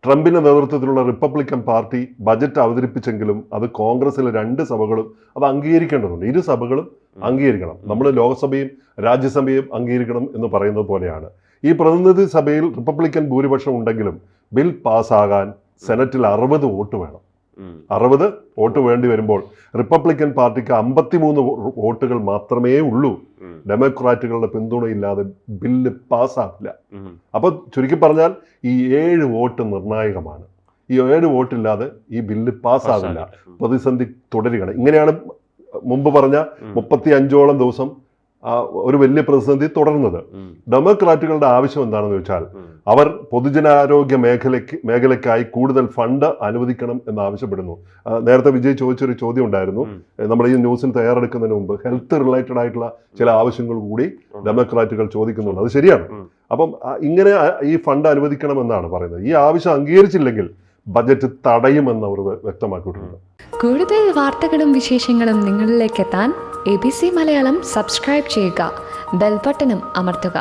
ട്രംപിന്റെ നേതൃത്വത്തിലുള്ള Republican party budget അവതരിപ്പിച്ചെങ്കിലും അത് കോൺഗ്രസിലെ 2 സഭകളും അത് അംഗീകരിക്കേണ്ടതുണ്ട്. 2 സഭകളും അംഗീകരിക്കണം. നമ്മൾ ലോക്സഭയും രാജ്യസഭയും അംഗീകരിക്കണം എന്ന് പറയുന്നത് പോലെയാണ്. ഈ പ്രതിനിധി സഭയിൽ റിപ്പബ്ലിക്കൻ ഭൂരിപക്ഷം ഉണ്ടെങ്കിലും ബിൽ പാസ്സാകാൻ സെനറ്റിൽ 60 വോട്ട് വേണം. 60 വോട്ട് വേണ്ടി വരുമ്പോൾ റിപ്പബ്ലിക്കൻ പാർട്ടിക്ക് 53 വോട്ടുകൾ മാത്രമേ ഉള്ളൂ. ഡെമോക്രാറ്റുകളുടെ പിന്തുണയില്ലാതെ ബില്ല് പാസ്സാകില്ല. അപ്പൊ ചുരുക്കി പറഞ്ഞാൽ ഈ 7 വോട്ട് നിർണായകമാണ്. ഈ 7 വോട്ടില്ലാതെ ഈ ബില്ല് പാസ്സാകില്ല. പ്രതിസന്ധി തുടരുകയാണ്. ഇങ്ങനെയാണ് മുമ്പ് പറഞ്ഞ 35ഓളം ദിവസം ഒരു വലിയ പ്രതിസന്ധി തുടർന്നത്. ഡെമോക്രാറ്റുകളുടെ ആവശ്യം എന്താണെന്ന് വെച്ചാൽ അവർ പൊതുജനാരോഗ്യ മേഖലയ്ക്കായി കൂടുതൽ ഫണ്ട് അനുവദിക്കണം എന്ന് ആവശ്യപ്പെടുന്നു. നേരത്തെ വിജയ് ചോദിച്ചൊരു ചോദ്യം ഉണ്ടായിരുന്നു. നമ്മൾ ഈ ന്യൂസിന് തയ്യാറെടുക്കുന്നതിന് മുമ്പ് ഹെൽത്ത് റിലേറ്റഡ് ആയിട്ടുള്ള ചില ആവശ്യങ്ങൾ കൂടി ഡെമോക്രാറ്റുകൾ ചോദിക്കുന്നുണ്ട്. അത് ശരിയാണ്. അപ്പം ഇങ്ങനെ ഈ ഫണ്ട് അനുവദിക്കണമെന്നാണ് പറയുന്നത്. ഈ ആവശ്യം അംഗീകരിച്ചില്ലെങ്കിൽ ബജറ്റ് തടയുമെന്ന് അവർ വ്യക്തമാക്കിയിട്ടുണ്ട്. കൂടുതൽ വാർത്തകളും വിശേഷങ്ങളും നിങ്ങളിലേക്ക് എത്താൻ ABC മലയാളം സബ്സ്ക്രൈബ് ചെയ്യുക, ബെൽ ബട്ടണും അമർത്തുക.